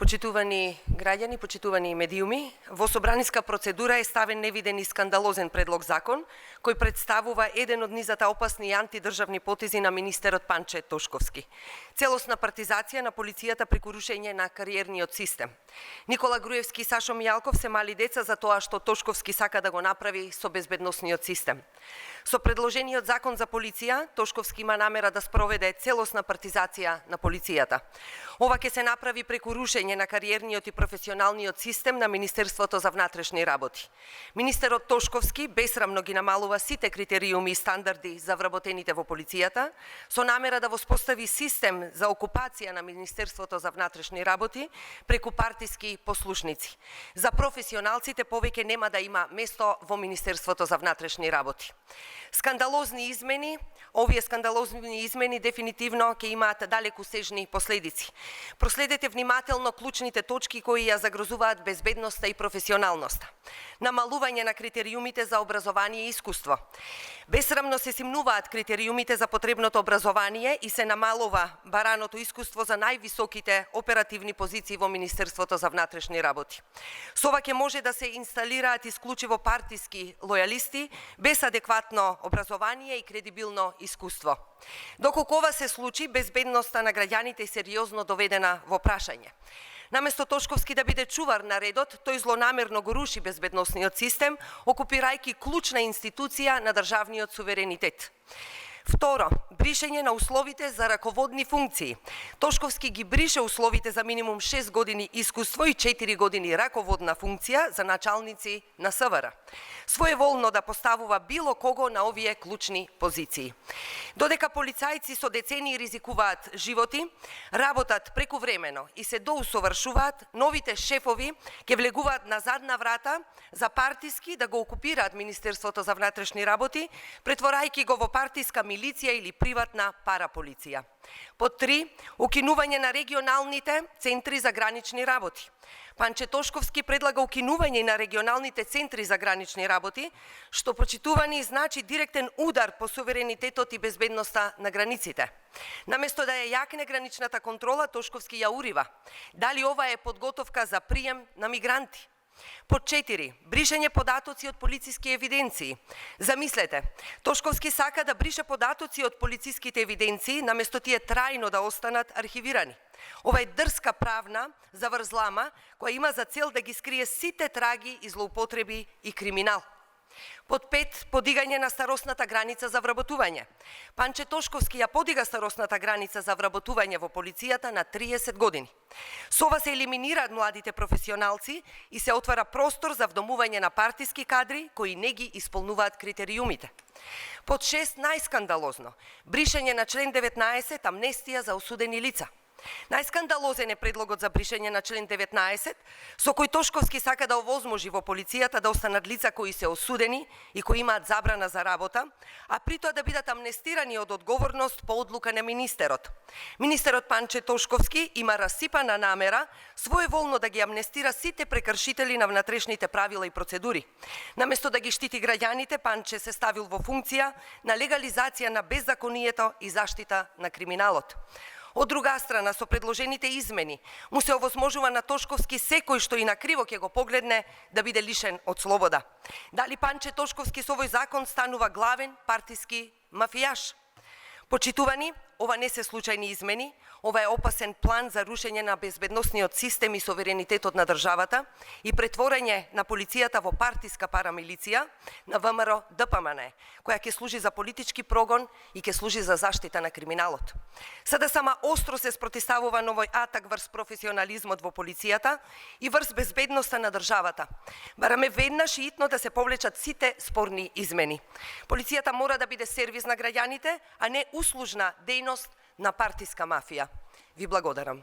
Почитувани граѓани, почитувани медиуми, во собраниска процедура е ставен невиден и скандалозен предлог закон, кој представува еден од низата опасни и антидржавни потези на министерот Панче Тошковски. Целосна партизација на полицијата преку рушење на кариерниот систем. Никола Груевски и Сашо Мијалков се мали деца за тоа што Тошковски сака да го направи со безбедносниот систем. Со предложениот закон за полиција, Тошковски има намера да спроведе целосна партизација на полицијата. Ова ќе се направи преку рушење на кариерниот и професионалниот систем на Министерството за внатрешни работи. Министерот Тошковски бесрамно ги намалува сите критериуми и стандарди за вработените во полицијата, со намера да воспостави систем за окупација на Министерството за внатрешни работи преку партиски послушници. За професионалците повеќе нема да има место во Министерството за внатрешни работи. Скандалозни измени, овие скандалозни измени дефинитивно ќе имаат далекосежни последици. Проследете внимателно клучните точки кои ја загрозуваат безбедноста и професионалноста. Намалување на критериумите за образование и искуство. Бесрамно се симнуваат критериумите за потребното образование и се намалува бараното искуство за највисоките оперативни позиции во Министерството за внатрешни работи. Со ова ќе може да се инсталираат исклучиво партиски лојалисти без адекватно образование и кредибилно искуство. Доколку ова се случи, безбедноста на граѓаните е сериозно доведена во прашање. Наместо Тошковски да биде чувар на редот, тој злонамерно го руши безбедносниот систем, окупирајќи клучна институција на државниот суверенитет. Второ, бришење на условите за раководни функции. Тошковски ги брише условите за минимум 6 години искуство и 4 години раководна функција за началници на СВР. Своеволно да поставува било кого на овие клучни позиции. Додека полицајци со децении ризикуваат животи, работат прекувремено и се доусовршуваат, новите шефови ќе влегуваат на задна врата за партиски да го окупираат Министерството за внатрешни работи, претворајќи го во партиска милиција или приватна параполиција. Под 3. Укинување на регионалните центри за гранични работи. Панче Тошковски предлага укинување на регионалните центри за гранични работи, што почитувани значи директен удар по суверенитетот и безбедноста на границите. Наместо да ја јакне граничната контрола, Тошковски ја урива. Дали ова е подготовка за прием на мигранти? Под 4. Бришење податоци од полициски евиденции. Замислете, Тошковски сака да брише податоци од полициските евиденции, наместо тие трајно да останат архивирани. Ова е дрска правна заврзлама, која има за цел да ги скрие сите траги и злоупотреби и криминал. Под 5. Подигање на старосната граница за вработување. Панче Тошковски ја подига старосната граница за вработување во полицијата на 30 години. Со ова се елиминираат младите професионалци и се отвара простор за вдомување на партиски кадри кои не ги исполнуваат критериумите. Под 6. Најскандалозно. Бришење на член 19 амнестија за осудени лица. Најскандалозен е предлогот за бришење на член 19, со кој Тошковски сака да овозможи во полицијата да останат лица кои се осудени и кои имаат забрана за работа, а при тоа да бидат амнестирани од одговорност по одлука на министерот. Министерот Панче Тошковски има расипана намера своеволно да ги амнестира сите прекршители на внатрешните правила и процедури. Наместо да ги штити граѓаните, Панче се ставил во функција на легализација на беззаконието и заштита на криминалот. Од друга страна, со предложените измени, му се овозможува на Тошковски секој што и на криво ќе го погледне да биде лишен од слобода. Дали Панче Тошковски со овој закон станува главен партиски мафијаш? Почитувани, ова не се случајни измени, ова е опасен план за рушење на безбедносниот систем и суверенитетот на државата и претворање на полицијата во партиска парамилиција на ВМРО ДПМН, која ќе служи за политички прогон и ќе служи за заштита на криминалот. СДСМ остро се спротивставува на овој атак врз професионализмот во полицијата и врз безбедноста на државата. Бараме веднаш и итно да се повлечат сите спорни измени. Полицијата мора да биде сервис на граѓаните, а не услужна дејност на партиска мафија. Ви благодарам.